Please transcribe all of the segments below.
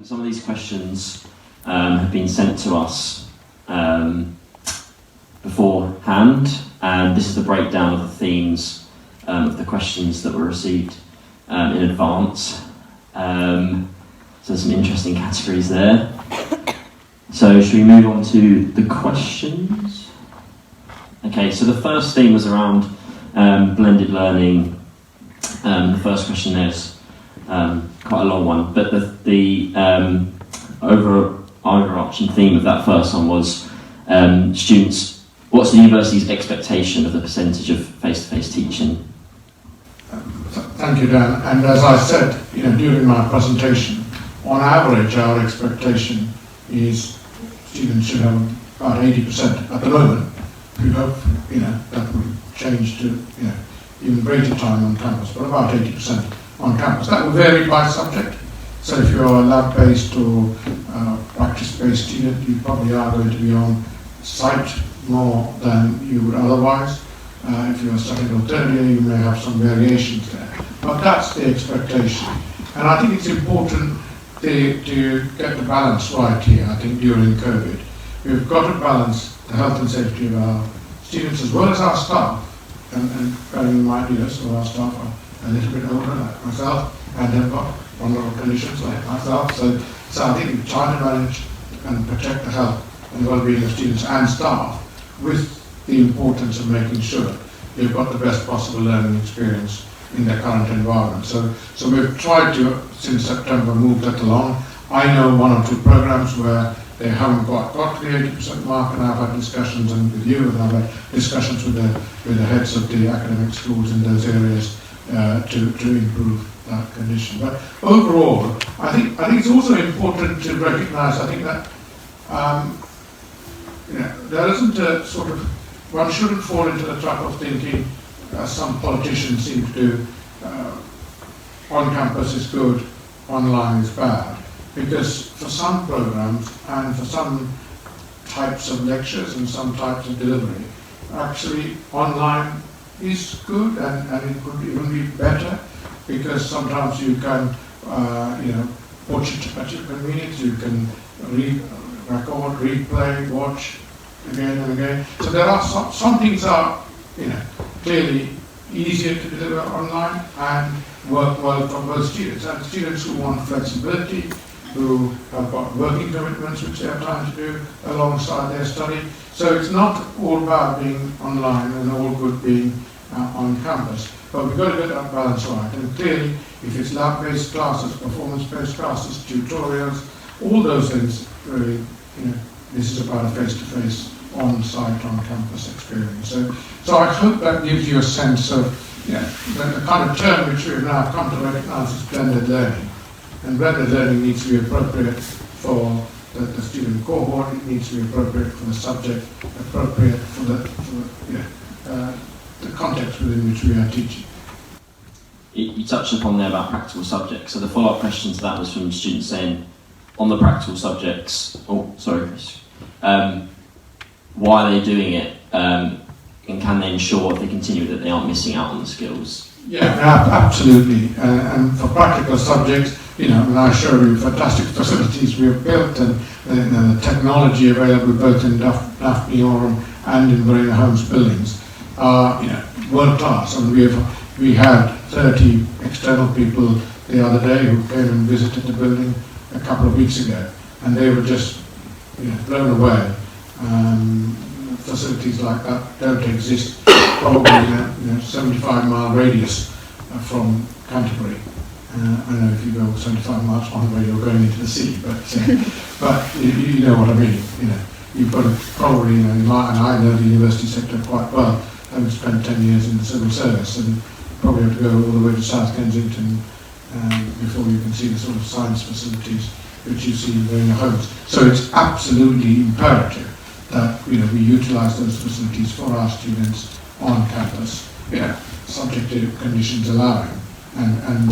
Some of these questions have been sent to us beforehand, and this is the breakdown of the themes of the questions that were received in advance. So some interesting categories there. So should we move on to the questions? Okay, so the first theme was around blended learning. The first question there is quite a long one, but the overarching theme of that first one was students. What's the university's expectation of the percentage of face-to-face teaching? Thank you, Dan. And as I said, during my presentation, on average, our expectation is students should have about 80% at the moment. We hope, that will change to, even greater time on campus, but about 80% on campus. That will vary by subject. So if you're a lab-based or practice-based student, you probably are going to be on site more than you would otherwise. If you're second or third year, you may have some variations there. But that's the expectation. And I think it's important to get the balance right here, I think, during COVID. We've got to balance the health and safety of our students as well as our staff. And bearing in mind, some of our staff are a little bit older, like myself, and they've got vulnerable conditions like myself. So I think we're trying to manage and protect the health and well-being of students and staff with the importance of making sure they've got the best possible learning experience in their current environment. So we've tried to, since September, move that along. I know one or two programs where they haven't quite got to the 80% mark, and I've had discussions with you, and I've had discussions with the heads of the academic schools in those areas to improve that condition. But overall, I think it's also important to recognise, I think that there isn't a sort of, one shouldn't fall into the trap of thinking, as some politicians seem to do, on campus is good, online is bad. Because for some programs and for some types of lectures and some types of delivery, actually online is good, and it could even be better, because sometimes you can watch it at your convenience, you can record, replay, watch again and again. So there are some things are clearly easier to deliver online and work well for both students. And students who want flexibility, who have got working commitments which they have time to do alongside their study. So it's not all about being online and all good being on campus. But we've got to get that balance right. And clearly, if it's lab-based classes, performance-based classes, tutorials, all those things, really, this is about a face-to-face, on-site, on-campus experience. So I hope that gives you a sense of the kind of term which we've now come to recognise is blended learning. And blended learning needs to be appropriate for the student cohort, it needs to be appropriate for the subject, appropriate for the context within which we are teaching. You touched upon there about practical subjects. So the follow-up question to that was from students saying, on the practical subjects, why are they doing it? And can they ensure if they continue that they aren't missing out on the skills? Yeah, absolutely. And for practical subjects, and I show you fantastic facilities we have built, and the technology available both in Daphne Oram and in Verena Holmes buildings are world class. And we had 30 external people the other day who came and visited the building a couple of weeks ago, and they were just blown away. Facilities like that don't exist probably in a 75-mile radius from Canterbury. I know if you go 75 miles one way, you're going into the sea, but you know what I mean. You've got to probably, and I know the university sector quite well, having spent 10 years in the civil service, and probably have to go all the way to South Kensington before you can see the sort of science facilities which you see in Verena Holmes. So it's absolutely imperative that we utilise those facilities for our students on campus, subject to conditions allowing. And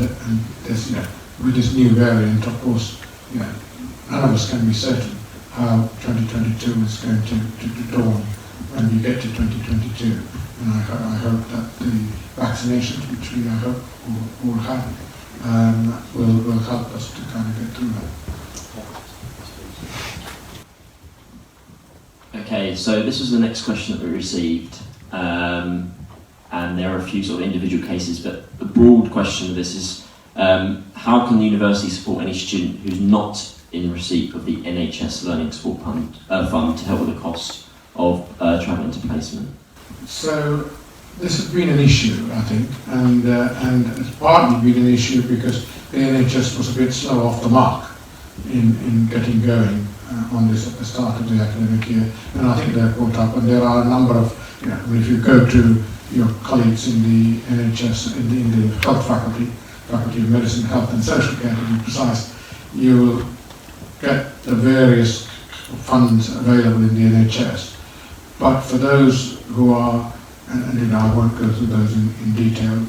this, with this new variant, of course, none of us can be certain how 2022 is going to dawn when we get to 2022. And I hope that the vaccinations, which we I hope will have, will help us to kind of get through that. Okay, so this was the next question that we received, and there are a few sort of individual cases, but the broad question of this is, how can the university support any student who's not in receipt of the NHS Learning Support Fund to help with the cost of travel into placement? So this has been an issue, I think, and it's partly been an issue because the NHS was a bit slow off the mark in getting going on this at the start of the academic year, and I think they're caught up, and there are a number of, if you go to your colleagues in the NHS, in the health faculty of medicine, health and social care to be precise, you will get the various funds available in the NHS. But for those who are, and I won't go through those in detail,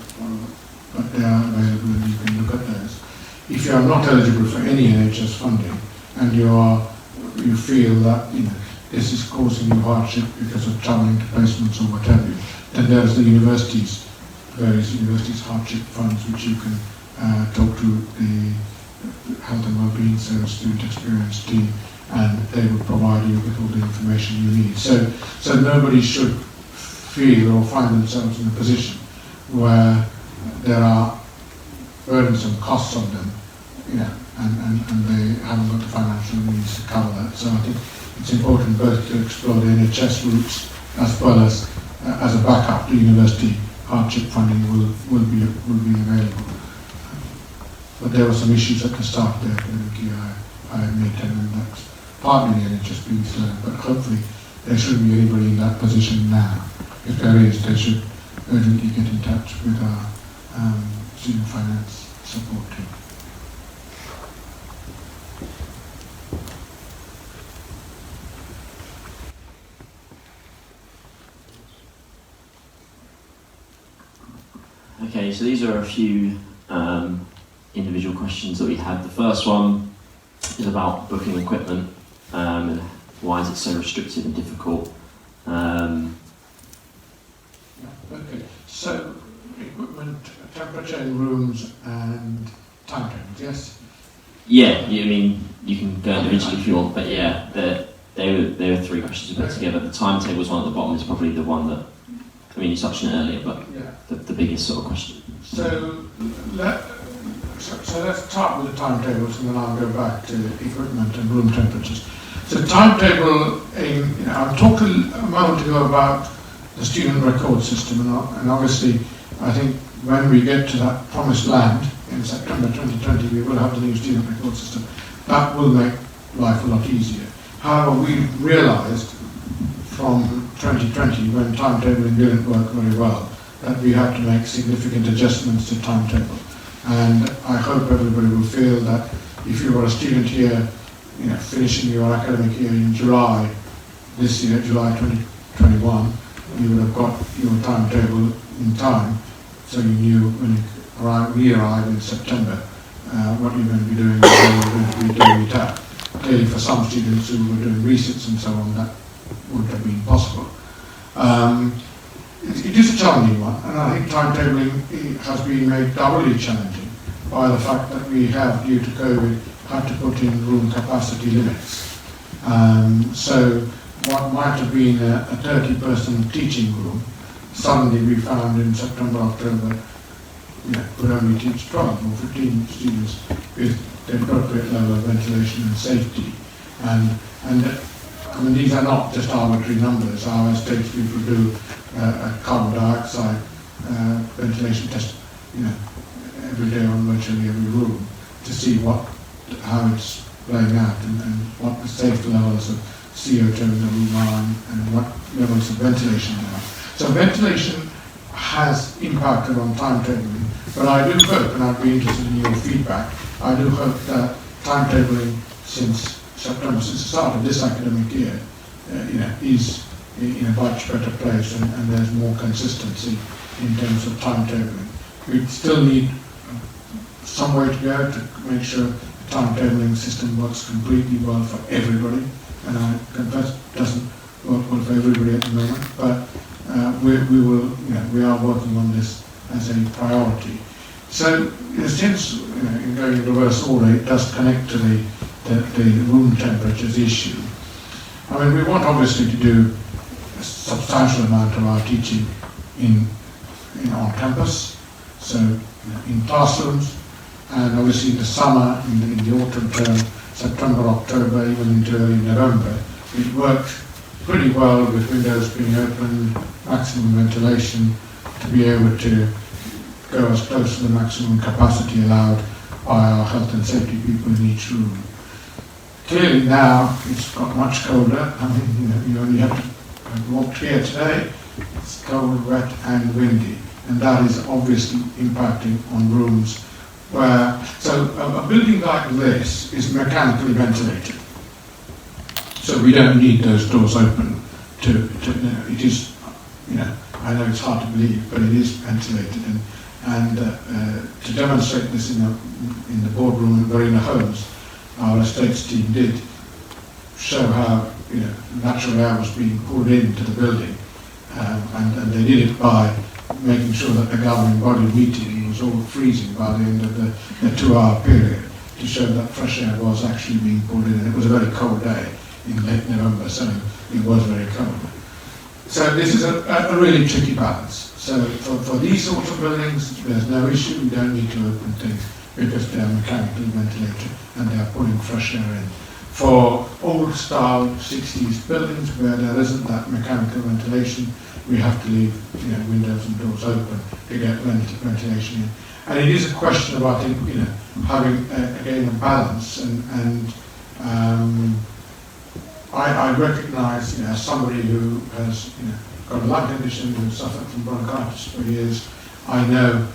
but they are available and you can look at those. If you are not eligible for any NHS funding and you feel that this is causing you hardship because of travelling to placements or what have you, then there's the various universities hardship funds which you can talk to the Health and Wellbeing Service Student Experience team, and they will provide you with all the information you need. So nobody should feel or find themselves in a position where there are burdensome costs on them, and they haven't got the financial means to cover that. So I think it's important both to explore the NHS routes as well as a backup to university hardship funding will be available. But there were some issues at the start of the academic year, I admit, and that's partly the NHS being slow, but hopefully there shouldn't be anybody in that position now. If there is, they should urgently get in touch with our student finance support team. Okay, so these are a few individual questions that we had. The first one is about booking equipment, and why is it so restrictive and difficult? Okay, so equipment, temperature in rooms and timetables, yes? Yeah, I mean, you can go individually if you want, but yeah, they were three questions we put together. The timetable one at the bottom is probably the one that, I mean, you touched on it earlier, but the biggest sort of question. So let's start with the timetables, and then I'll go back to equipment and room temperatures. So timetable, I talked a moment ago about the student record system, and obviously I think when we get to that promised land in September 2020, we will have the new student record system. That will make life a lot easier. However, we realised from 2020, when timetabling didn't work very well, that we had to make significant adjustments to timetable. And I hope everybody will feel that if you were a student here, finishing your academic year in July this year, July 2021, you would have got your timetable in time, so you knew when we arrived in September what you're going to be doing and how you're going to be doing it out. Clearly, for some students who were doing resits and so on, that wouldn't have been possible. It is a challenging one, and I think timetabling has been made doubly challenging by the fact that we have, due to COVID, had to put in room capacity limits. So what might have been a 30-person teaching room, suddenly we found in September, October, could only teach 12 or 15 students with the appropriate level of ventilation and safety. And I mean, these are not just arbitrary numbers. Our stage people do a carbon dioxide ventilation test, every day on virtually every room to see how it's playing out and what the safe levels of CO2 in the room are and what levels of ventilation there are. So ventilation has impacted on timetabling, but I do hope, and I'd be interested in your feedback, I do hope that timetabling since September, since the start of this academic year, is in a much better place and there's more consistency in terms of timetabling. We still need some way to go to make sure the timetabling system works completely well for everybody, and I confess it doesn't work well for everybody at the moment, but we are working on this as a priority. So since in going in reverse order, it does connect to the room temperatures issue. I mean, we want obviously to do a substantial amount of our teaching on campus, so in classrooms, and obviously in the summer, in the autumn term, September, October, even into early November, it worked pretty well with windows being open, maximum ventilation, to be able to go as close to the maximum capacity allowed by our health and safety people in each room. Clearly now it's got much colder. I mean, you only have to have walked here today. It's cold, wet and windy, and that is obviously impacting on rooms where, so a building like this is mechanically ventilated. So we don't need those doors open it is, I know it's hard to believe, but it is ventilated, and to demonstrate this in the boardroom in Verena Homes, our estates team did show how natural air was being poured into the building, and they did it by making sure that the governing body meeting was all freezing by the end of the 2-hour period, to show that fresh air was actually being poured in. And it was a very cold day in late November, so it was very cold. So this is a really tricky balance. So for these sorts of buildings, there's no issue. We don't need to open things because they are mechanically ventilated and they are pulling fresh air in. For old style 60s buildings where there isn't that mechanical ventilation, we have to leave windows and doors open to get ventilation in. And it is a question about having again a balance, and I recognise, as somebody who has got a lung condition, who suffered from bronchitis for years, I know,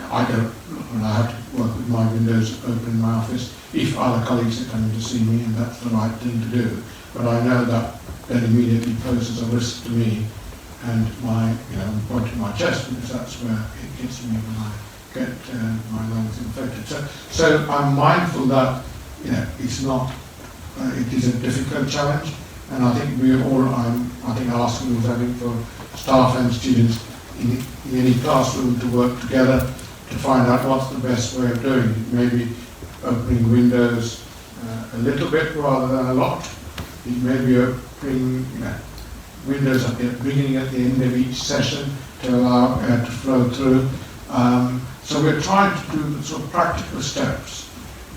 I don't, when I have to work with my windows open in my office, if other colleagues are coming to see me, and that's the right thing to do. But I know that immediately poses a risk to me and my, point in my chest, because that's where it gets me when I get my lungs infected. So I'm mindful that, it's not, it is a difficult challenge, and I think we all, I think our schools having for staff and students in any classroom to work together to find out what's the best way of doing it. Maybe opening windows a little bit rather than a lot. It may be opening windows at the beginning, at the end of each session to allow air to flow through. So we're trying to do the sort of practical steps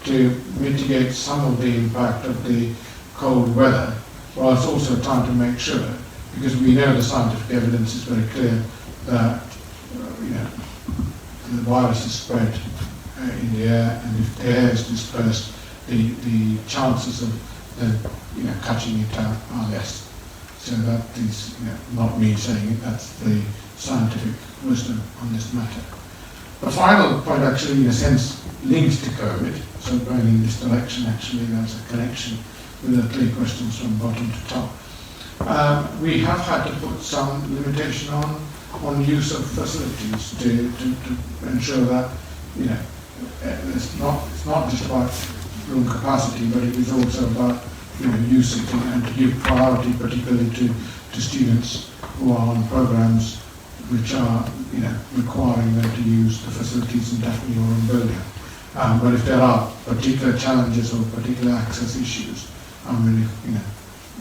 to mitigate some of the impact of the cold weather, while it's also time to make sure, because we know the scientific evidence is very clear that the virus is spread in the air, and if the air is dispersed, the chances of them catching it out are less. So that is not me saying it, that's the scientific wisdom on this matter. The final point actually, in a sense, links to COVID, so going in this direction actually there's a connection with the 3 questions from bottom to top. We have had to put some limitation on use of facilities to ensure that it's not just about room capacity, but it is also about usage and to give priority particularly to students who are on programs which are requiring them to use the facilities in definitely your own building. But if there are particular challenges or particular access issues, you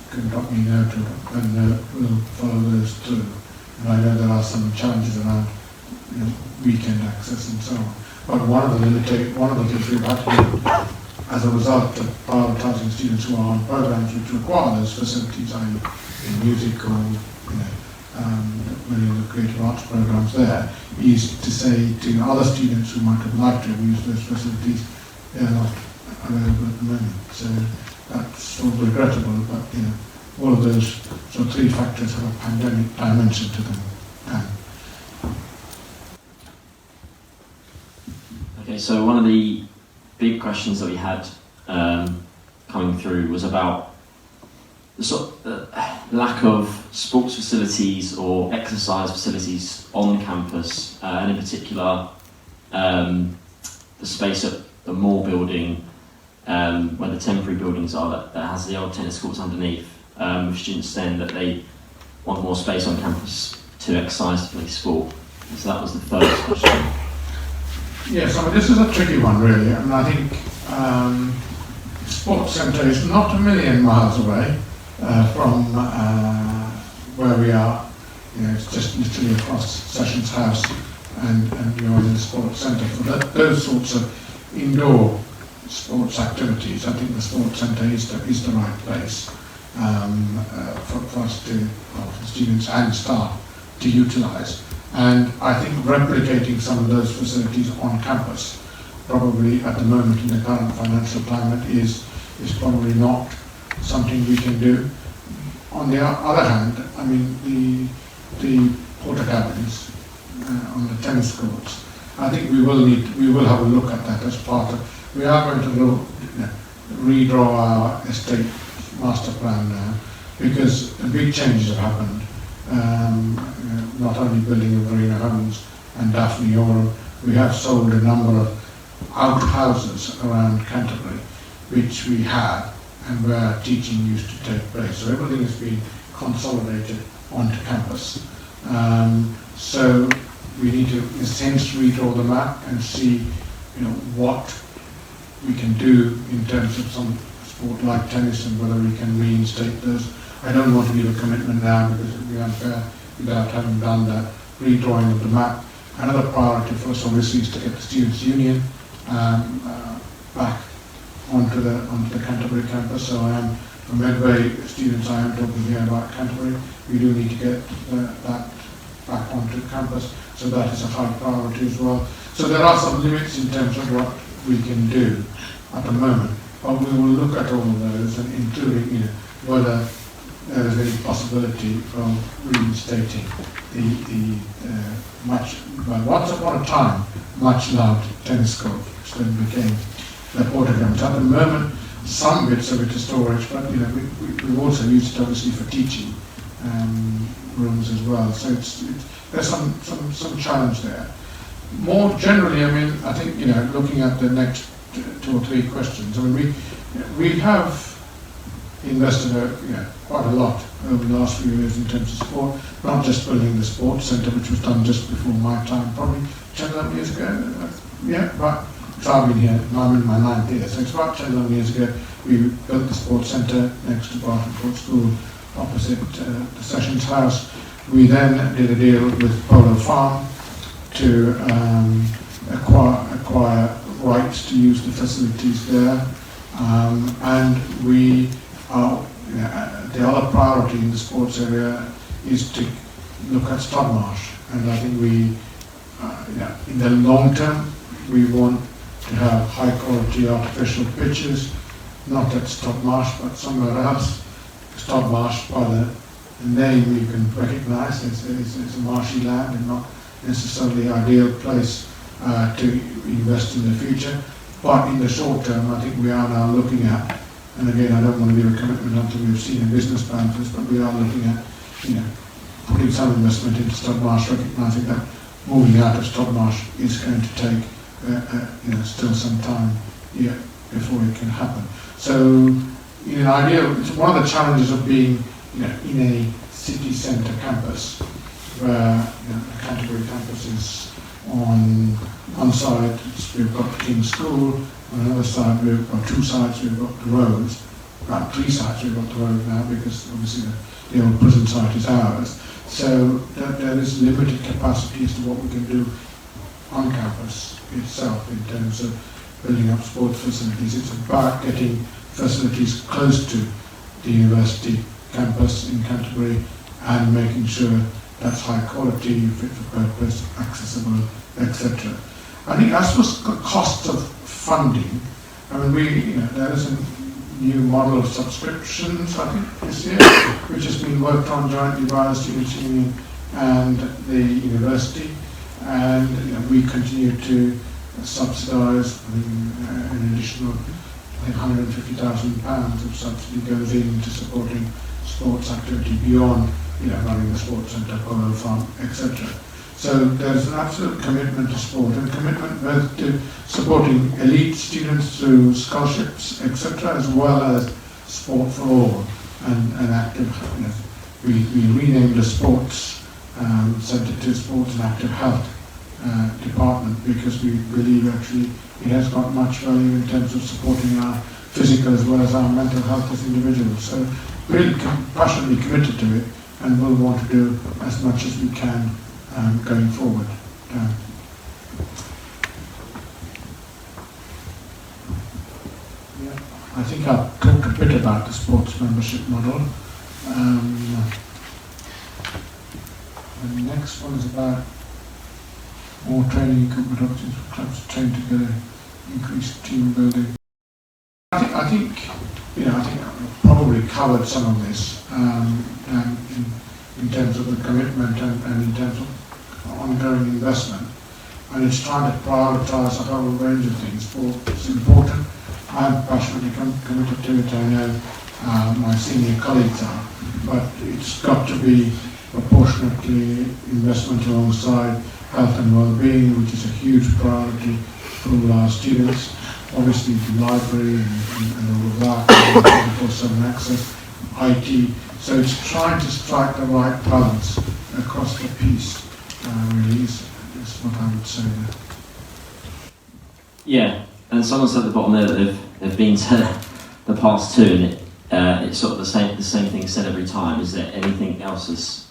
can drop me a note and we'll follow those through. And I know there are some challenges around weekend access and so on. But one of the things we've had to do as a result of prioritising students who are on programs which require those facilities, i.e. in music or many of the creative arts programs there, is to say to other students who might have liked to have used those facilities, they are not available at the moment. So that's sort of regrettable, but all of those sort of 3 factors have a pandemic dimension to them. Okay, so one of the big questions that we had coming through was about the sort of lack of sports facilities or exercise facilities on campus, and in particular the space at the Moore building where the temporary buildings are that has the old tennis courts underneath, with students saying that they want more space on campus to exercise, to play sport. So that was the first question. Yes, I mean, this is a tricky one really. I mean, I think sports centre is not a million miles away from where we are. You know, it's just literally across Sessions House, and you're in the sports centre. For those sorts of indoor sports activities, I think the sports centre is the right place for us to, for students and staff to utilise. And I think replicating some of those facilities on campus, probably at the moment in the current financial climate, is probably not something we can do. On the other hand, I mean, the porta cabins on the tennis courts, I think we will have a look at that as part of. We are going to redraw our estate master plan now, because the big changes have happened. Not only building of Marina Homes and Daphne Oral, we have sold a number of outhouses around Canterbury, which we had and where teaching used to take place. So everything has been consolidated onto campus. So we need to, in a sense, redraw the map and see, what we can do in terms of some sport like tennis and whether we can reinstate those. I don't want to give a commitment now because it would be unfair without having done that redrawing of the map. Another priority for us obviously is to get the Students' Union back onto the Canterbury campus. So I am, for Medway students, I am talking here about Canterbury. We do need to get that back onto campus. So that is a high priority as well. So there are some limits in terms of what we can do at the moment. But we will look at all of those, and including whether there is any possibility of reinstating the once upon a time much loved tennis court, which then became the porta cabins. At the moment, some bits of it is storage, but we also use it obviously for teaching rooms as well. So there's some challenge there. More generally, I mean, I think looking at the next 2 or 3 questions. I mean, we have invested quite a lot over the last few years in terms of sport, not just building the sports centre, which was done just before my time, probably 10, 11 years ago. But so I've been here, I'm in my 9th year, so it's about 10, 11 years ago we built the sports centre next to Barton Court School, opposite the Sessions House. We then did a deal with Polo Farm to acquire rights to use the facilities there, and we are, the other priority in the sports area is to look at Studmarsh, and I think we, in the long term, we want to have high quality artificial pitches, not at Studmarsh but somewhere else. Studmarsh, by the name you can recognise, it's a marshy land and not necessarily the ideal place to invest in the future. But in the short term, I think we are now looking at, and again, I don't want to give a commitment until we've seen a business plan for this, but we are looking at, putting some investment into Studmarsh, recognising that moving out of Studmarsh is going to take, still some time before it can happen. So, in an ideal, it's one of the challenges of being, in a city centre campus, where the Canterbury campus is on one side, we've got King's School, on another side, we've got 2 sides, we've got the roads, about 3 sides we've got the road now, because obviously the old prison site is ours. So there is limited capacity as to what we can do on campus itself in terms of building up sports facilities. It's about getting facilities close to the university campus in Canterbury and making sure that's high quality, fit for purpose, accessible, etc. I think as for costs of funding, I mean, there is a new model of subscriptions, I think, this year, which has been worked on jointly by the Students' Union and the university, and we continue to subsidise. An additional, I think, £150,000 of subsidy goes into supporting sports activity beyond, running the sports centre, Polo Farm, etc. So there's an absolute commitment to sport, and commitment both to supporting elite students through scholarships, etc., as well as sport for all and active. We renamed the sports centre to Sports and Active Health department, because we believe actually it has got much value in terms of supporting our physical as well as our mental health as individuals. So really passionately committed to it, and we'll want to do as much as we can going forward. I think I've talked a bit about the sports membership model. The next one is about more training equipment options for clubs to train together, increased team building. I think I've probably covered some of this in terms of the commitment and in terms of ongoing investment. And it's trying to prioritise a whole range of things. It's important. I'm passionately committed to it. I know my senior colleagues are, but it's got to be proportionately investment alongside health and well-being, which is a huge priority for all our students. Obviously the library and all of that, 24/7 access, IT. So it's trying to strike the right balance across the piece, really is what I would say there. Yeah, and someone said at the bottom there that they've been to the past two, and it's sort of the same thing said every time. Is there anything else that's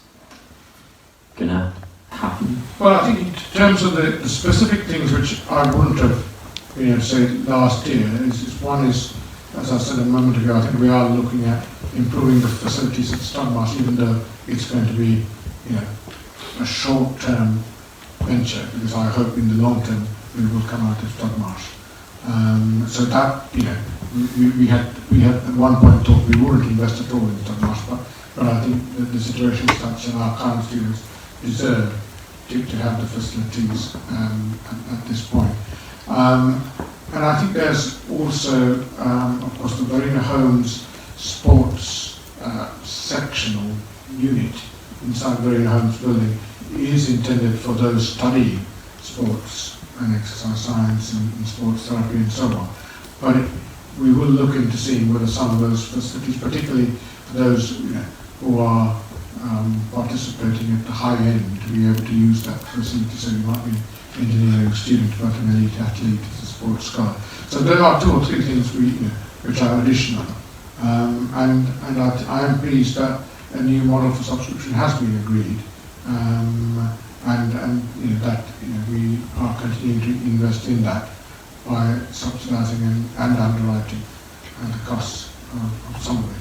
going to happen? Well, I think in terms of the specific things which I wouldn't have, say last year, one is, as I said a moment ago, I think we are looking at improving the facilities at Studmarsh, even though it's going to be, a short-term venture, because I hope in the long term we will come out of Studmarsh. So that, we had at one point thought we wouldn't invest at all in Studmarsh, but I think that the situation is such that our current students deserve to have the facilities at this point. And I think there's also, of course, the Verena Holmes sports sectional unit inside Verena Holmes building is intended for those studying sports and exercise science and sports therapy and so on. But we will look into seeing whether some of those facilities, particularly those who are participating at the high end, to be able to use that facility. So you might be an engineering student but an elite athlete as a sports scholar. So there are two or three things which are additional. And I am pleased that a new model for subscription has been agreed, and that we are continuing to invest in that by subsidising and underwriting the costs of some of it.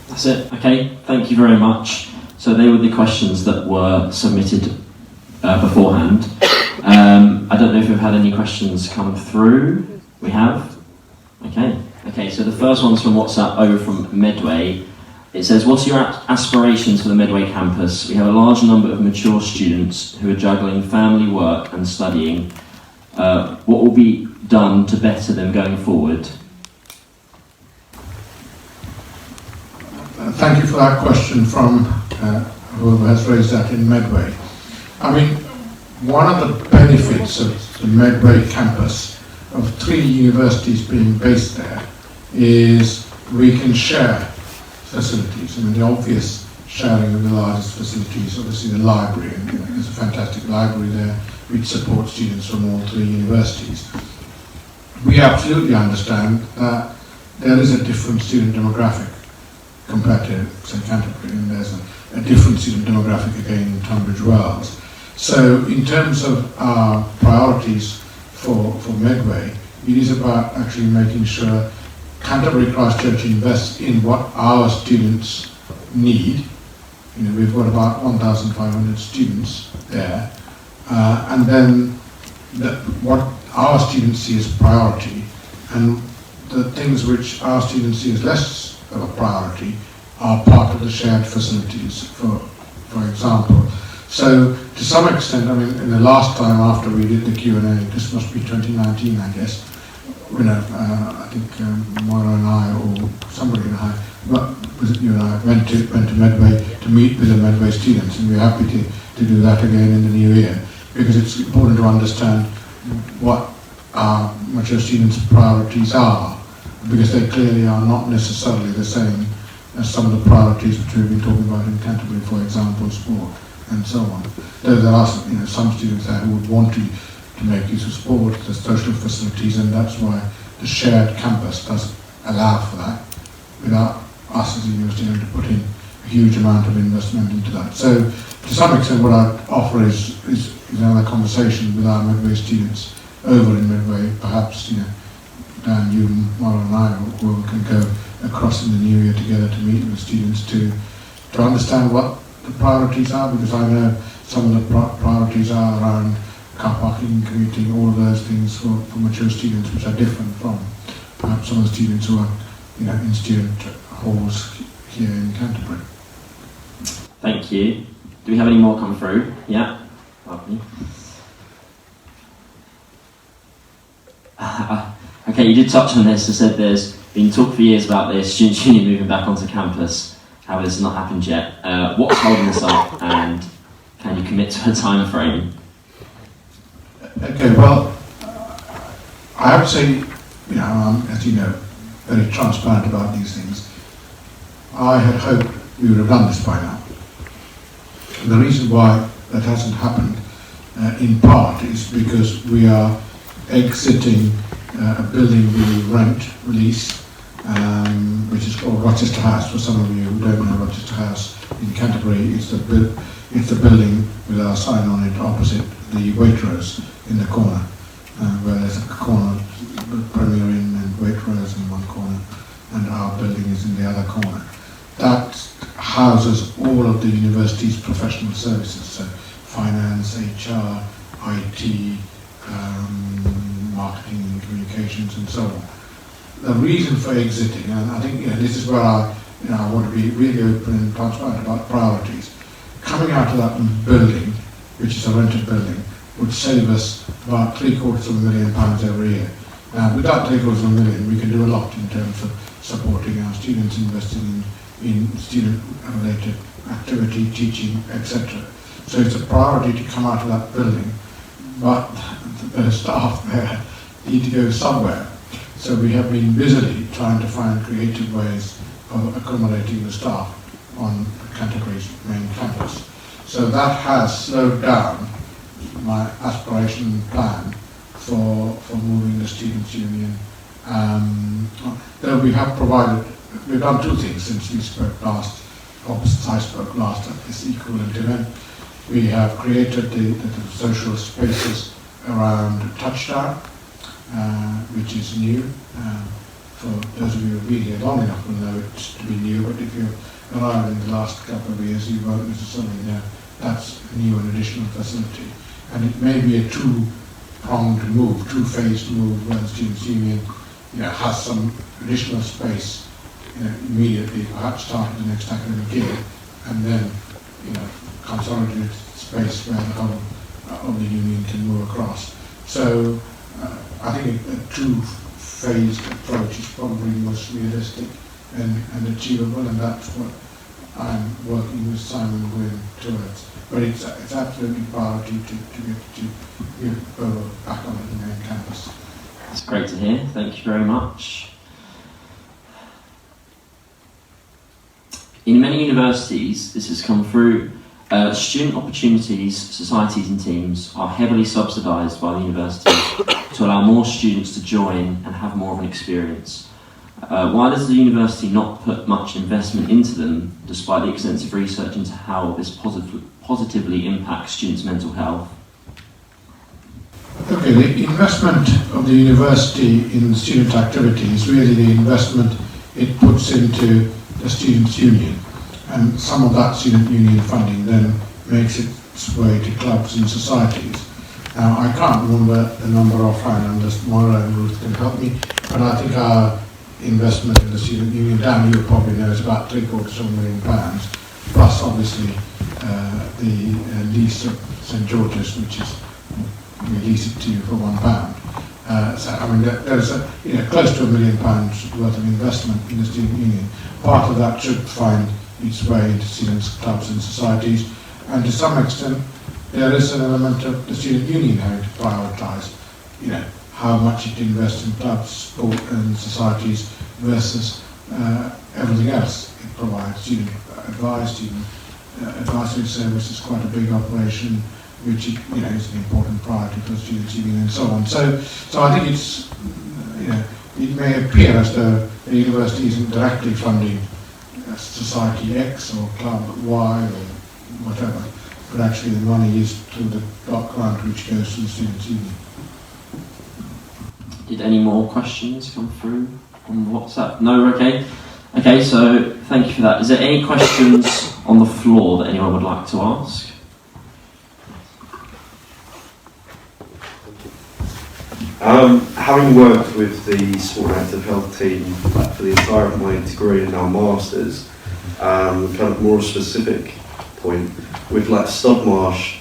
That's it. Okay, thank you very much. So they were the questions that were submitted beforehand. I don't know if we've had any questions come through. We have? Okay, so the first one's from WhatsApp over from Medway. It says, what are your aspirations for the Medway campus? We have a large number of mature students who are juggling family work and studying. What will be done to better them going forward? Thank you for that question from whoever has raised that in Medway. I mean, one of the benefits of the Medway campus, of 3 universities being based there, is we can share facilities. I mean, the obvious sharing of the largest facilities, obviously the library, and there's a fantastic library there which supports students from all 3 universities. We absolutely understand that there is a different student demographic compared to, say, Canterbury, and there's a different student demographic again in Tunbridge Wells. So in terms of our priorities for Medway, it is about actually making sure Canterbury Christchurch invests in what our students need. We've got about 1,500 students there, and then what our students see as priority, and the things which our students see as less of a priority are part of the shared facilities, for example. So to some extent, I mean, in the last time after we did the Q&A, this must be 2019, I guess, I think Moira and I, or somebody and I, was it you and I, went to Medway to meet with the Medway students, and we're happy to do that again in the new year, because it's important to understand what our mature students' priorities are, because they clearly are not necessarily the same as some of the priorities which we've been talking about in Canterbury, for example, sport and so on. Though there are some students there who would want to to make use of sport, the social facilities, and that's why the shared campus does allow for that, without us as a university having to put in a huge amount of investment into that. So, to some extent, what I offer is another conversation with our Midway students over in Midway. Perhaps, Dan, you, Mara and I, whoever can go across in the new year together to meet with students to understand what the priorities are, because I know some of the priorities are around car parking, commuting, all of those things for mature students, which are different from perhaps some of the students who are in student halls here in Canterbury. Thank you. Do we have any more come through? Yeah? Lovely. Okay, you did touch on this. I said there's been talk for years about the Students' Union moving back onto campus. However, this has not happened yet. What's holding this up, and can you commit to a time frame? Okay, well, I have to say, I'm, as you know, very transparent about these things. I had hoped we would have done this by now. And the reason why that hasn't happened, in part, is because we are exiting a building we rent, lease, which is called Rochester House. For some of you who don't know Rochester House in Canterbury, it's the building with our sign on it opposite the Waitrose in the corner, where there's a corner, Premier Inn and Waitrose in one corner, and our building is in the other corner. That houses all of the university's professional services, so finance, HR, IT, marketing, communications, and so on. The reason for exiting, and I think this is where I want to be really open and transparent about priorities. Coming out of that building, which is a rented building, would save us about £750,000 every year. Now, with that £750,000, we can do a lot in terms of supporting our students, investing in student-related activity, teaching, etc. So it's a priority to come out of that building, but the staff there need to go somewhere. So we have been busily trying to find creative ways of accommodating the staff on Canterbury's main campus. So that has slowed down my aspiration and plan for moving the Students' Union. Though we've done two things since we spoke last, or I spoke last at this equivalent event. We have created the social spaces around Touchdown, which is new. For those of you who have been here long enough will know it to be new, but if you've arrived in the last couple of years, you won't necessarily know that's a new and additional facility. And it may be a two-pronged move, two-phased move, where the Students' Union has some additional space immediately, perhaps starting the next academic year, and then consolidated space where the whole of the union can move across. So I think a two-phased approach is probably most realistic and achievable, and that's what I'm working with Simon Gwynn towards. But it's absolutely priority to go back on the main campus. That's great to hear. Thank you very much. In many universities, this has come through, student opportunities, societies and teams are heavily subsidised by the university to allow more students to join and have more of an experience. Why does the university not put much investment into them, despite the extensive research into how this positively impacts students' mental health? Okay, the investment of the university in student activity is really the investment it puts into the Students' Union, and some of that Student Union funding then makes its way to clubs and societies. Now, I can't remember the number offhand, unless Moira and Ruth can help me, but I think our investment in the Student Union, Dan, you probably know, is about £750,000, plus obviously the lease of St George's, which is, we lease it to you for £1. So I mean, there's close to £1 million worth of investment in the Student Union. Part of that should find its way into students' clubs and societies, and to some extent there is an element of the Student Union having to prioritise, how much it invests in clubs, sport and societies versus everything else it provides. Student advice, student advisory service is quite a big operation. which is an important priority for student achieving and so on. So I think it's, it may appear as though the university isn't directly funding Society X or Club Y or whatever, but actually the money is through the block grant which goes to the students' union. Did any more questions come through on WhatsApp? No? Okay. Okay, so thank you for that. Is there any questions on the floor that anyone would like to ask? Having worked with the sport and active health team for the entire of my degree and now masters, kind of more specific point with like Studmarsh,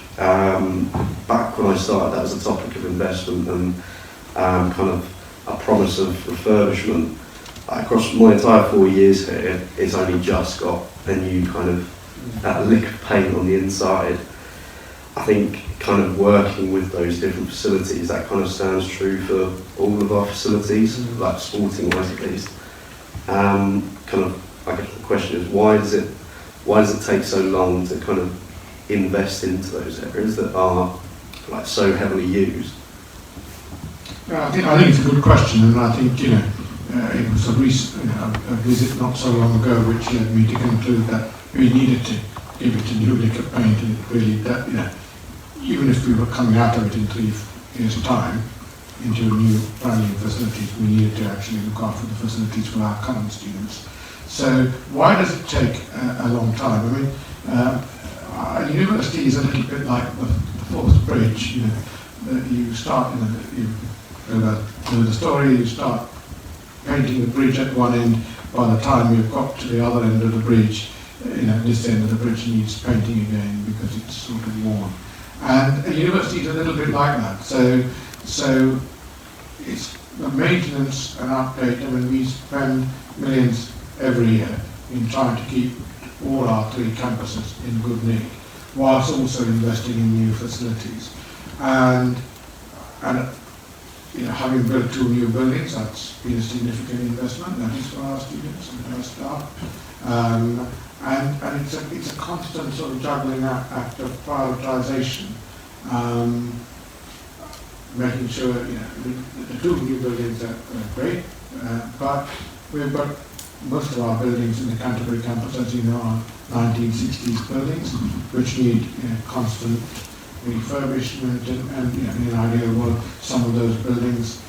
back when I started that was a topic of investment and kind of a promise of refurbishment. Across my entire 4 years here, it's only just got a new kind of lick of paint on the inside. I think kind of working with those different facilities, that kind of stands true for all of our facilities, like sporting wise at least. Kind of, I guess the question is, why does it take so long to kind of invest into those areas that are like so heavily used? I think it's a good question, and I think it was a visit not so long ago which led me to conclude that we needed to give it a new lick of paint, and it really even if we were coming out of it in 3 years' time into a new brand new facilities, we needed to actually look after the facilities for our current students. So why does it take a long time? I mean, a university is a little bit like the Forth Bridge. You start, you know the story, you start painting the bridge at one end. By the time you've got to the other end of the bridge, this end of the bridge needs painting again because it's sort of worn. And a university is a little bit like that. So it's the maintenance and update. I mean, we spend millions every year in trying to keep all our 3 campuses in good nick, whilst also investing in new facilities. And having built 2 new buildings, that's been a significant investment. That is for our students and our staff. And it's a constant sort of juggling act of prioritisation, making sure the 2 new buildings are great, but we've got most of our buildings in the Canterbury campus, as you know, are 1960s buildings, which need constant refurbishment, and in an ideal world, some of those buildings,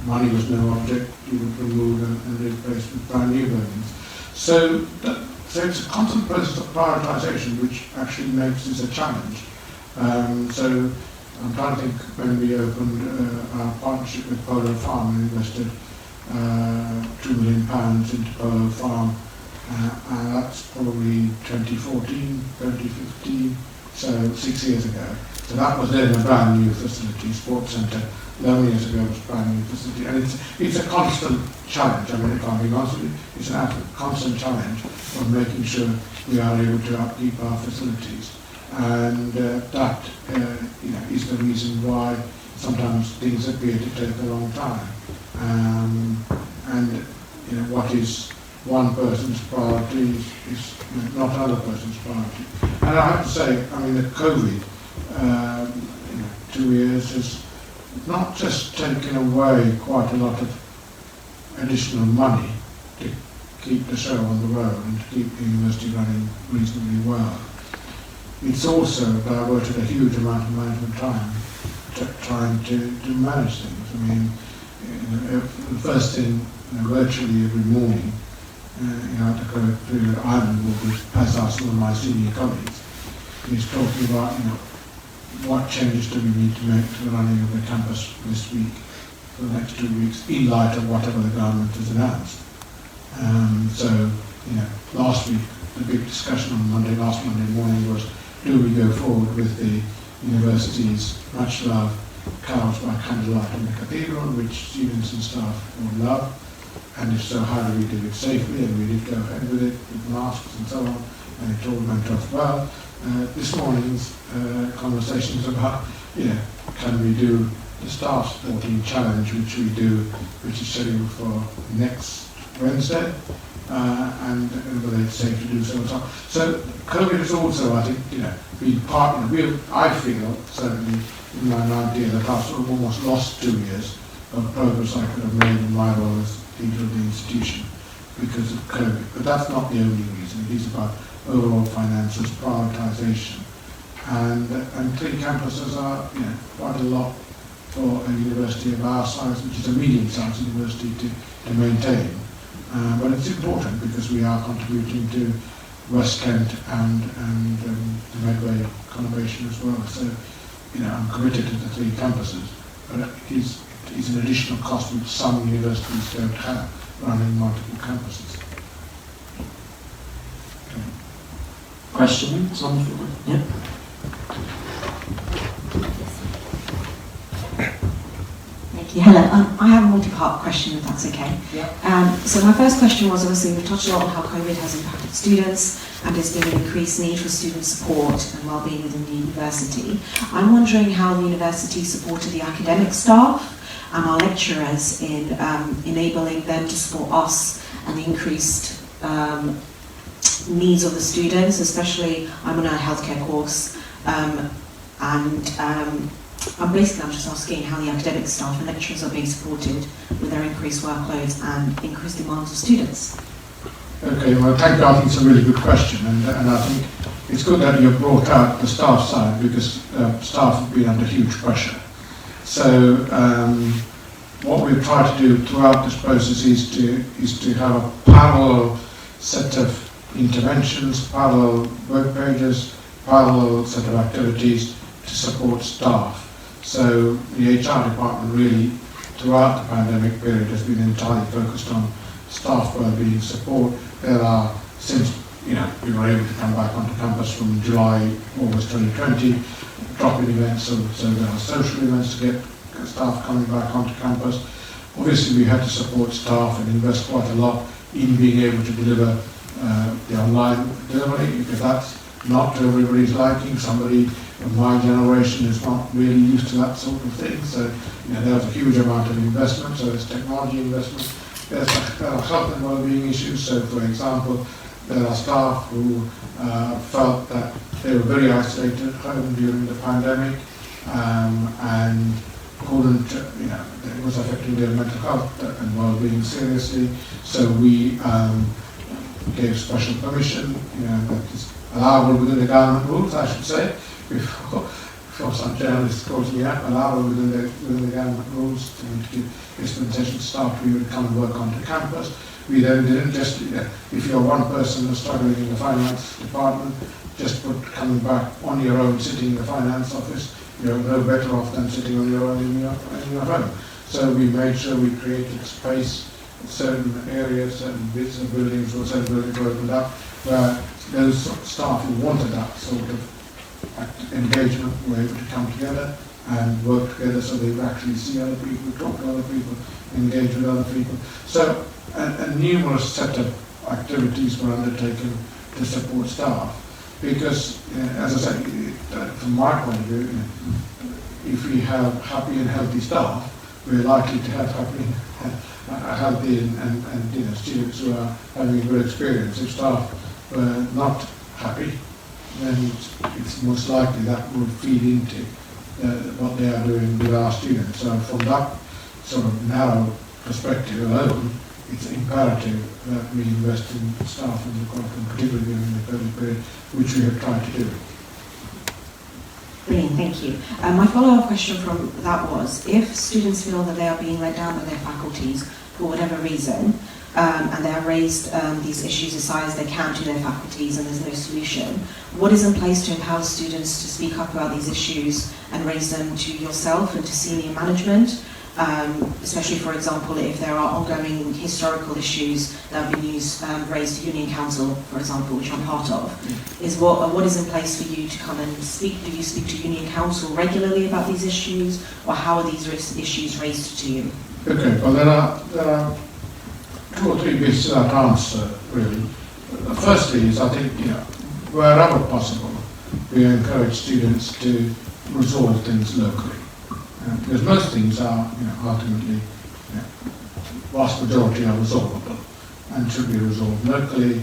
money was no object, you would remove and replace with brand new buildings. So it's a constant process of prioritisation, which actually makes this a challenge. So I'm trying to think, when we opened our partnership with Polo Farm and invested £2 million into Polo Farm, and that's probably 2014, 2015, so 6 years ago. So that was then a brand new facility, sports centre. 11 years ago was a brand new facility, and it's a constant challenge. I mean, if I'm being honest with you, it's an constant challenge of making sure we are able to upkeep our facilities, and that is the reason why sometimes things appear to take a long time. And what is one person's priority is not another person's priority. And I have to say, I mean, the COVID 2 years has not just taken away quite a lot of additional money to keep the show on the road and to keep the university running reasonably well. It's also diverted a huge amount of management time trying to manage things. I mean, the first thing, virtually every morning, at the correct period, I'm involved, as are some of my senior colleagues, is talking about, what changes do we need to make to the running of the campus this week, for the next 2 weeks, in light of whatever the government has announced. Last week, the big discussion on last Monday morning was, do we go forward with the university's much loved carols by candlelight in the cathedral, which students and staff will love, and if so, how do we do it safely? And we did go ahead with it, with masks and so on, and it all went off well. This morning's conversations about, can we do the staff sporting challenge, which we do, which is scheduled for next Wednesday, and whether it's safe to do so and so on. So COVID has also, I think, been part, I feel, certainly in my idea, that I've sort of almost lost 2 years of progress I could have made in my role as leader of the institution because of COVID. But that's not the only reason. It is about overall finances, prioritisation, and 3 campuses are quite a lot for a university of our size, which is a medium-sized university, to maintain. But it's important because we are contributing to West Kent and the Medway conurbation as well. So, I'm committed to the 3 campuses, but it is an additional cost which some universities don't have, running multiple campuses. Questions on the floor? Yeah. Thank you. Hello. I have a multi-part question, if that's okay. Yeah. So my first question was, obviously, we've touched a lot on how COVID has impacted students, and there's been an increased need for student support and well-being within the university. I'm wondering how the university supported the academic staff and our lecturers in enabling them to support us and the increased needs of the students, especially I'm on a healthcare course, and I'm just asking how the academic staff and lecturers are being supported with their increased workloads and increased demands of students. Okay, well, thank you. I think it's a really good question, and I think it's good that you've brought out the staff side because staff have been under huge pressure. So what we've tried to do throughout this process is to have a parallel set of interventions, parallel work pages, parallel set of activities to support staff. So the HR department really, throughout the pandemic period, has been entirely focused on staff well-being support. There are, since we were able to come back onto campus from July, August 2020, drop-in events, so there are social events to get staff coming back onto campus. Obviously, we had to support staff and invest quite a lot in being able to deliver the online delivery, because that's not to everybody's liking. Somebody of my generation is not really used to that sort of thing. So there's a huge amount of investment. So there's technology investment. There are health and well-being issues. So, for example, there are staff who felt that they were very isolated at home during the pandemic and couldn't, it was affecting their mental health and well-being seriously. So we gave special permission, that is allowable within the government rules, I should say, before some journalists calls me up, allowable within the government rules to give dispensation staff to come and work onto campus. We then didn't just, if you're one person struggling in the finance department, just put coming back on your own, sitting in the finance office, you're no better off than sitting on your own in your home. So we made sure we created space, certain areas, certain bits of buildings or certain buildings were opened up, where those staff who wanted that sort of engagement were able to come together and work together, so they would actually see other people, talk to other people, engage with other people. So a numerous set of activities were undertaken to support staff, because as I said, from my point of view, if we have happy and healthy staff, we're likely to have happy, healthy and students who are having a good experience. If staff were not happy, then it's most likely that would feed into what they are doing with our students. So from that sort of narrow perspective alone, it's imperative that we invest in staff and look after them, particularly during the COVID period, which we have tried to do. Brilliant, thank you. My follow-up question from that was, if students feel that they are being let down by their faculties for whatever reason, and they have raised these issues as high as they can to their faculties and there's no solution, what is in place to empower students to speak up about these issues and raise them to yourself and to senior management, especially, for example, if there are ongoing historical issues that have been raised to Union Council, for example, which I'm part of, is what is in place for you to come and speak? Do you speak to Union Council regularly about these issues, or how are these issues raised to you? Okay, well there are 2 or 3 bits to that answer, really. Firstly is, I think, wherever possible, we encourage students to resolve things locally. Because most things are, ultimately, vast majority are resolvable. and should be resolved locally,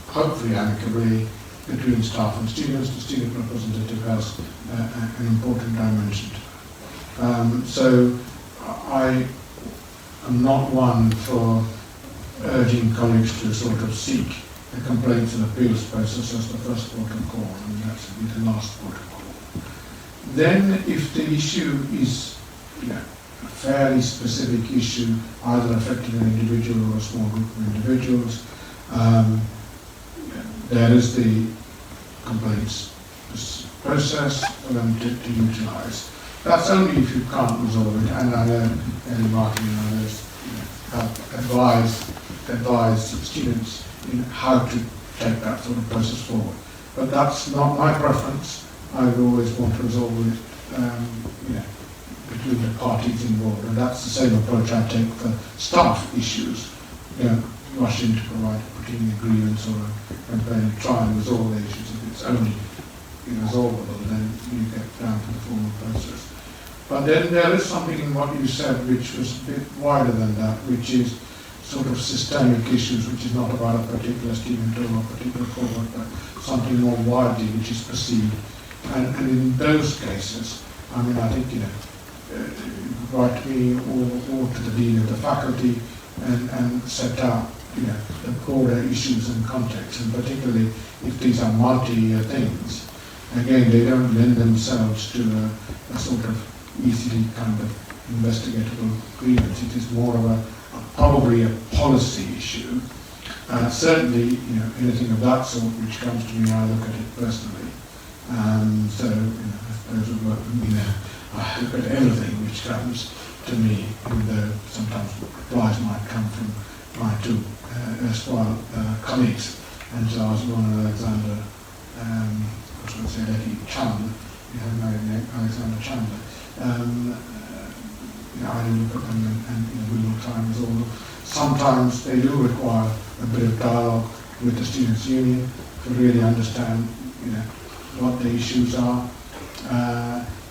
hopefully amicably, between staff and students. The student representative has an important dimension. So I am not one for urging colleagues to sort of seek the complaints and appeals process as the first port of call, and that should be the last port of call. Then if the issue is a fairly specific issue, either affecting an individual or a small group of individuals, there is the complaints process for them to utilise. That's only if you can't resolve it, and I know Ellie Martin and others have advised students how to take that sort of process forward. But that's not my preference. I always want to resolve it between the parties involved, and that's the same approach I take for staff issues. You don't rush in to put in agreements or a complaint, try and resolve the issues. If it's only irresolvable, then you get down to the formal process. But then there is something in what you said which was a bit wider than that, which is sort of systemic issues, which is not about a particular student or a particular cohort, but something more widely which is perceived. And in those cases, I mean, I think, write to me or to the dean of the faculty and set out, the broader issues and context, and particularly if these are multi-year things. Again, they don't lend themselves to a sort of easily kind of investigatable grievance. It is more of probably a policy issue. Certainly, anything of that sort which comes to me, I look at it personally. So, those who work with me now, I look at everything which comes to me, even though sometimes replies might come from my two erstwhile colleagues, Angela Osborne and Alexander, Chandler. We have married Alexander Chandler. I do look at them and we will try and resolve them. Sometimes they do require a bit of dialogue with the Students' Union to really understand, what the issues are.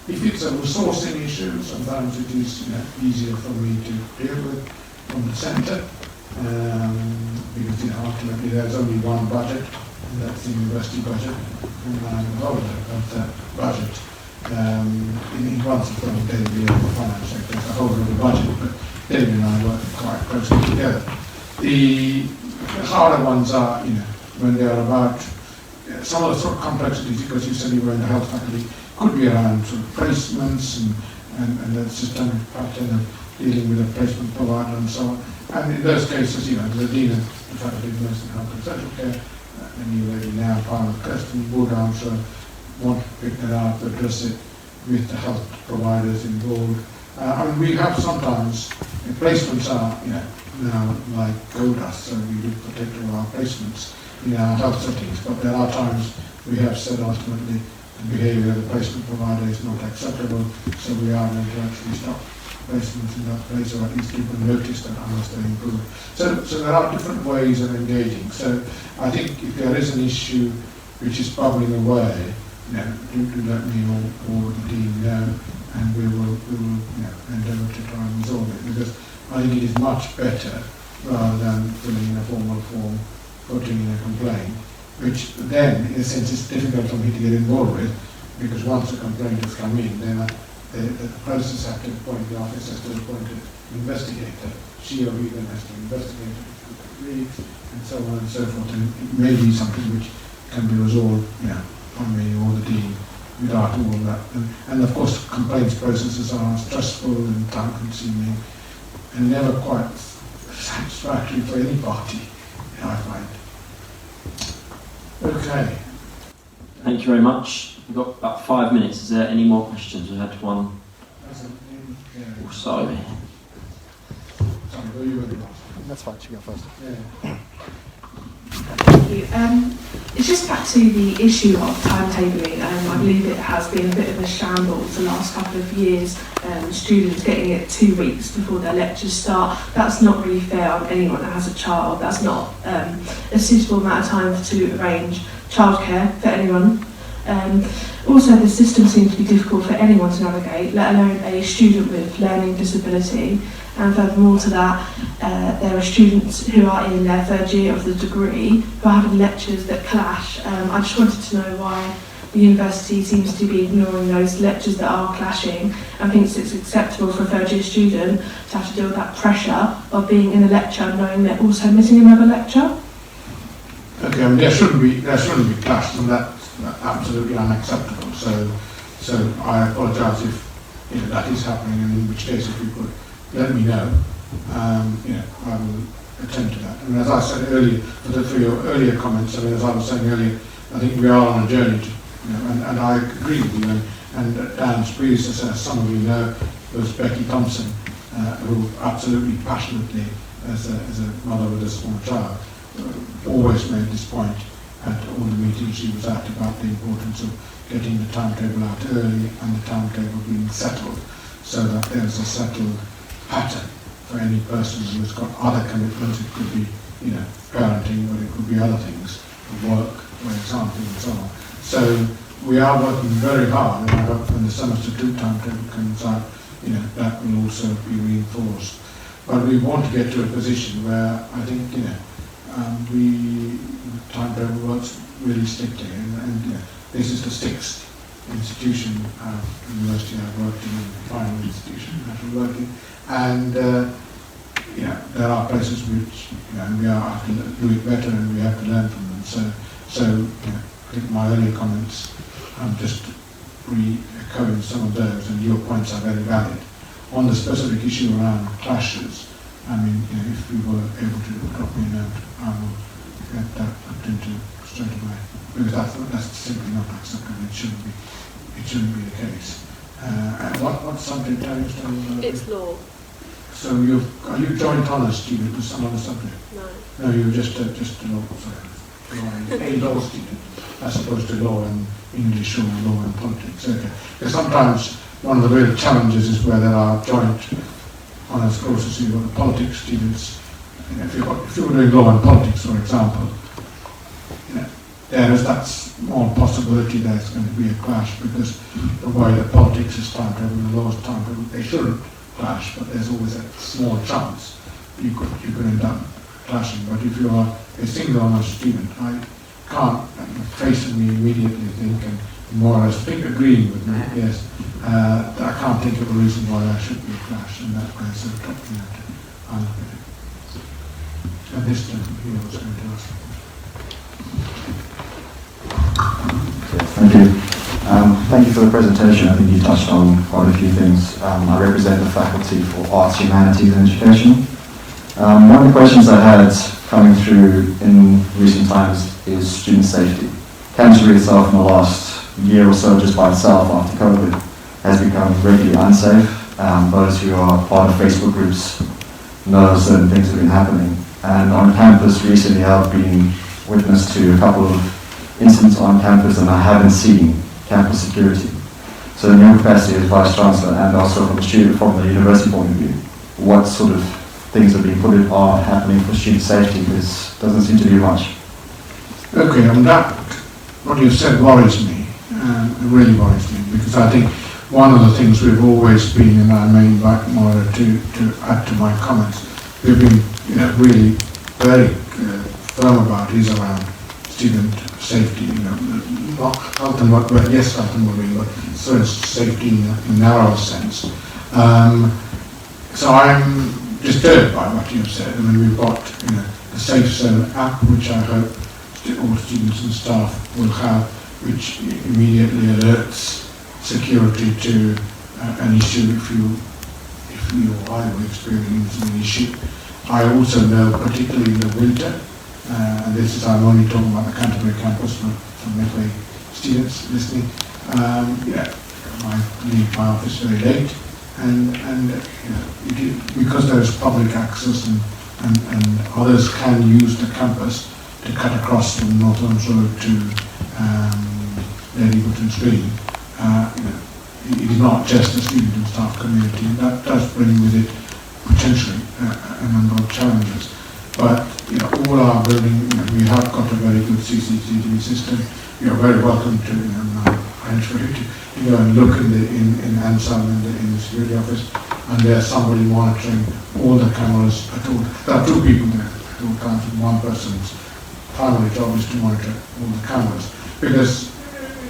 If it's a resourcing issue, sometimes it is easier for me to deal with from the centre, because ultimately there's only one budget, and that's the university budget, and I'm the holder of that budget. In once upon a day, the finance secretary is the holder of the budget, but David and I work quite closely together. The harder ones are, when they are about some of the sort of complexities, because you said you were in the health faculty, could be around sort of placements and the systemic pattern of dealing with a placement provider and so on. And in those cases, the dean of the faculty of medicine, health and social care, and you lady now, part of the question, would answer, want to pick that up, address it with the health providers involved. We have sometimes, placements are, now like gold dust, so we do protect all our placements in our health settings, but there are times we have said ultimately the behaviour of the placement provider is not acceptable, so we are going to actually stop placements in that place, or at least give them notice that unless they improve. So there are different ways of engaging. So I think if there is an issue which is bubbling away, do let me or the dean know, and we will endeavour to try and resolve it, because I think it is much better rather than filling in a formal form, putting in a complaint, which then, in a sense, is difficult for me to get involved with, because once a complaint has come in, then the process has to appoint, the office has to appoint an investigator, she or he then has to investigate it, and so on and so forth, and it may be something which can be resolved, on me or the dean without all that. And of course, complaints processes are stressful and time-consuming and never quite satisfactory for any party, I find. Okay. Thank you very much. We've got about 5 minutes. Is there any more questions? We had one. Oh, sorry. Sorry, were you in the last? That's fine, you go first. Yeah. Thank you. It's just back to the issue of timetabling. I believe it has been a bit of a shambles the last couple of years. Students getting it 2 weeks before their lectures start. That's not really fair on anyone that has a child. That's not a suitable amount of time to arrange childcare for anyone. Also, the system seems to be difficult for anyone to navigate, let alone a student with learning disability. And furthermore to that, there are students who are in their third year of the degree who are having lectures that clash. I just wanted to know why the university seems to be ignoring those lectures that are clashing and thinks it's acceptable for a third year student to have to deal with that pressure of being in a lecture knowing they're also missing another lecture. Okay, I mean, there shouldn't be clash, and that's absolutely unacceptable. So I apologise if that is happening, and in which case, if you could let me know, I will attend to that. I mean, as I said earlier, for your earlier comments, I mean, as I was saying earlier, I think we are on a journey to, and I agree with you. And Dan's predecessor, as some of you know, was Becky Thompson, who absolutely passionately, as a mother with a small child, always made this point at all the meetings she was at about the importance of getting the timetable out early and the timetable being settled, so that there's a settled pattern for any person who has got other commitments. It could be, parenting, but it could be other things, work, for example, and so on. So we are working very hard, and I hope when the semester 2 timetable comes out, that will also be reinforced. But we want to get to a position where I think, timetable works really strictly, and this is the 6th institution, university I've worked in, the final institution I've worked in, and there are places which we have to do it better, and we have to learn from them. So I think my earlier comments, I'm just re-echoing some of those, and your points are very valid. On the specific issue around clashes, I mean, if we were able to drop me a note, I will get that put into straight away, because that's simply not acceptable. It shouldn't be the case. And what subject are you studying? It's law. So are you joint honours student with some other subject? No, you're just a law. Sorry, a law student, as opposed to law and English or law and politics. Okay. Because sometimes one of the real challenges is where there are joint honours courses. You've got the politics students. If you were doing law and politics, for example, there is that small possibility there's going to be a clash, because the way the politics is timetable and the law is timetable, they shouldn't clash, but there's always a small chance you could end up clashing. But if you are a single honours student, I can't face me immediately think, and more or less agreeing with me, yes, I can't think of a reason why there should be a clash, and that way, so top me out to look at it. And this time, he was going to ask. Thank you. Thank you for the presentation. I think you touched on quite a few things. I represent the faculty for Arts, Humanities and Education. One of the questions I had coming through in recent times is student safety. Canterbury itself in the last year or so, just by itself after COVID, has become greatly unsafe. Those who are part of Facebook groups know certain things have been happening. And on campus recently I've been witness to a couple of incidents on campus, and I haven't seen campus security. So in your capacity as Vice-Chancellor, and also from the university point of view, what sort of things are being are happening for student safety? Because it doesn't seem to be much. Okay, on that, what you said worries me, really worries me, because I think one of the things we've always been, and I may invite Maura to add to my comments, we've been really very firm about is around student safety, not health and well-being, yes, health and well-being, but student safety in a narrow sense. So I'm disturbed by what you've said. I mean, we've got the Safe Zone app, which I hope all students and staff will have, which immediately alerts security to an issue if you or I were experiencing an issue. I also know, particularly in the winter, and this is, I'm only talking about the Canterbury campus for FA students listening, I leave my office very late, and because there is public access and others can use the campus to cut across from Northlands Road to Lady Button's Green, it is not just the student and staff community, and that does bring with it potentially a number of challenges. But all our building, we have got a very good CCTV system. you're very welcome to, arrange for you to go and look in Ansam in the security office, and there's somebody monitoring all the cameras at all. There are two people there at all times, and one person's primary job is to monitor all the cameras, because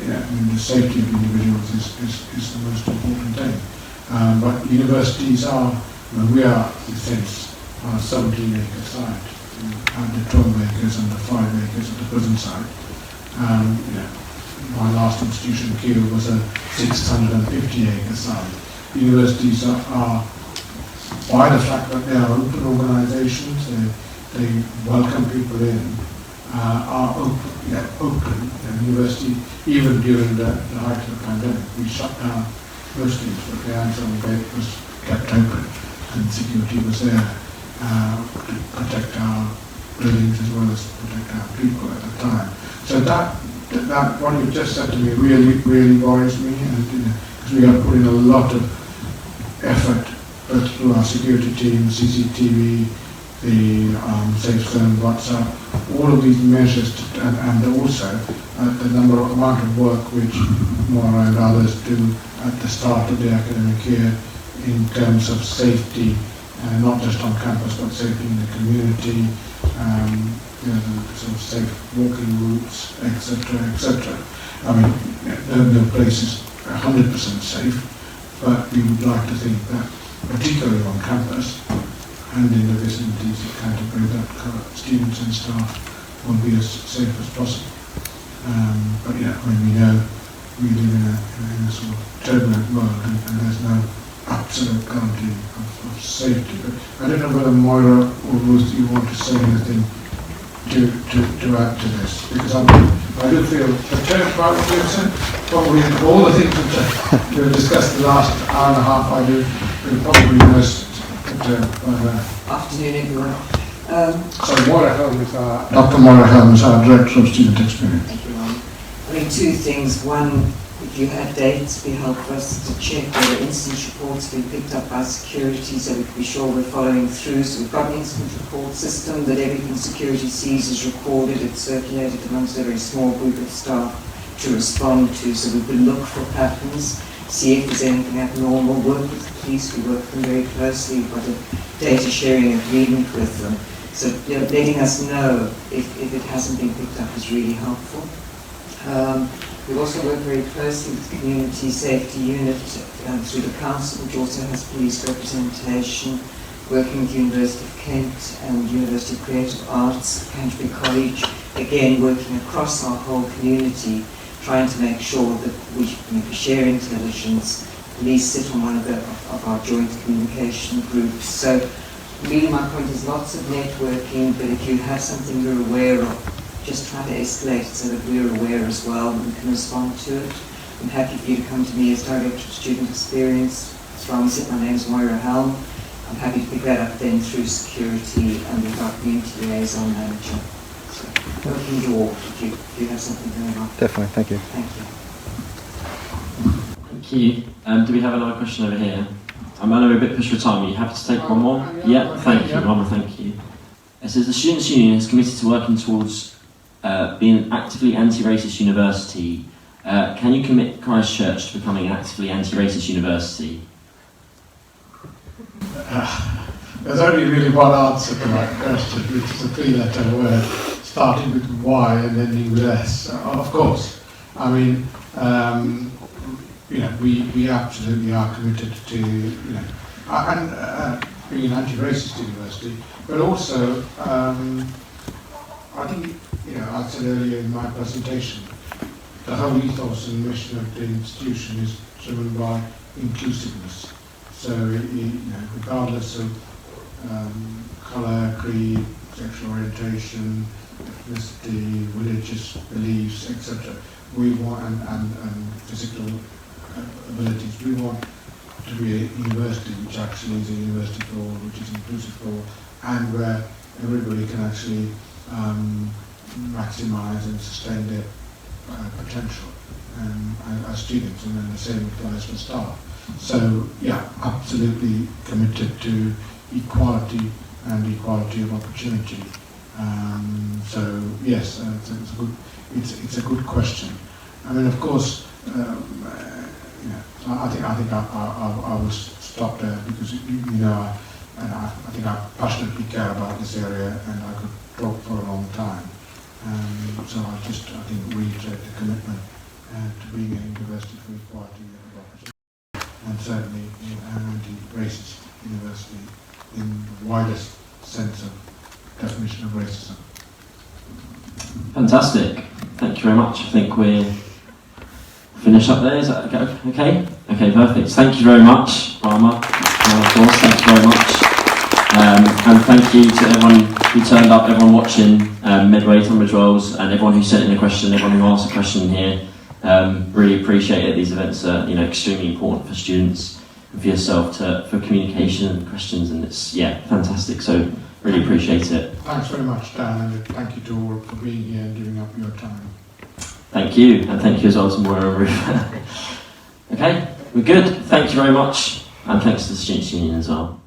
the safety of individuals is the most important thing. But universities are, we are, in a sense, on a 17-acre site, and the 12 acres and the 5 acres at the prison site. My last institution, Keele, was a 650-acre site. Universities are, by the fact that they are open organisations, they welcome people in, are open. University, even during the height of the pandemic, we shut down most things, but the Ansam gate was kept open, and security was there to protect our buildings as well as protect our people at the time. So that what you just said to me really worries me, and because we are putting a lot of effort both through our security team, CCTV, the Safe Zone, WhatsApp, all of these measures, and also the amount of work which Moira and others do at the start of the academic year in terms of safety, not just on campus but safety in the community, the sort of safe walking routes, etc. I mean, no place is 100% safe, but we would like to think that, particularly on campus and in the vicinities of Canterbury, that students and staff will be as safe as possible. But we know we live in a sort of turbulent world, and there's no absolute guarantee of safety. But I don't know whether Moira or Ruth, you want to say anything to add to this, because I do feel about what you've said. Probably all the things which we've discussed the last hour and a half, I do feel probably most Afternoon, everyone. Moira Helms, Dr. Moira Helms, our Director of Student Experience. Thank you, Ron. I mean, two things. One, if you have dates, it'd be helpful for us to check whether incident reports have been picked up by security, so we can be sure we're following through. So we've got an incident report system that everything security sees is recorded, it's circulated amongst a very small group of staff to respond to, so we can look for patterns, see if there's anything abnormal, work with the police, we work with them very closely, we've got a data sharing agreement with them. So letting us know if it hasn't been picked up is really helpful. We also work very closely with the Community Safety Unit through the Council, which also has police representation, working with the University of Kent and University of Creative Arts, Canterbury College, again working across our whole community, trying to make sure that we share intelligence. Police sit on one of our joint communication groups. So really my point is lots of networking, but if you have something you're aware of, just try to escalate it so that we're aware as well and we can respond to it. I'm happy for you to come to me as Director of Student Experience. As Ron said, my name is Moira Helm. I'm happy to pick that up then through security and with our community liaison manager. So, open door if you have something going on. Definitely, thank you. Thank you. Thank you. Do we have another question over here? I know we're a bit pushed for time. Are you happy to take one more? Yeah, thank you. One more, thank you. It says the Students' Union is committed to working towards being an actively anti-racist university. Can you commit Christchurch to becoming an actively anti-racist university? There's only really one answer to that question, which is a three-letter word, starting with Y and ending with S. Of course. I mean, we absolutely are committed to, and being an anti-racist university, but also, I think, I said earlier in my presentation, the whole ethos and mission of the institution is driven by inclusiveness. So, regardless of colour, creed, sexual orientation, ethnicity, religious beliefs, etc., we want, and physical abilities, we want to be a university which actually is a university for all, which is inclusive for all, and where everybody can actually maximise and sustain their potential as students, and then the same applies for staff. So, yeah, absolutely committed to equality and equality of opportunity So yes, it's a good question. I mean, of course, I think I will stop there because I think I passionately care about this area and I could talk for a long time. So I think reiterate the commitment to being an university for equality and democracy, and certainly an anti-racist university in the widest sense of definition of racism. Fantastic. Thank you very much. I think we're finish up there. Is that okay? Okay, perfect. Thank you very much, Rama. Of course, thank you very much. And thank you to everyone who turned up, everyone watching Midway, Tunbridge Wells, and everyone who sent in a question, everyone who asked a question here. Really appreciate it. These events are extremely important for students and for yourself for communication and questions, and it's fantastic. So really appreciate it. Thanks very much, Dan, and thank you to all for being here and giving up your time. Thank you, and thank you as well to Moira and Ruth. Okay, we're good. Thank you very much, and thanks to the Students' Union as well.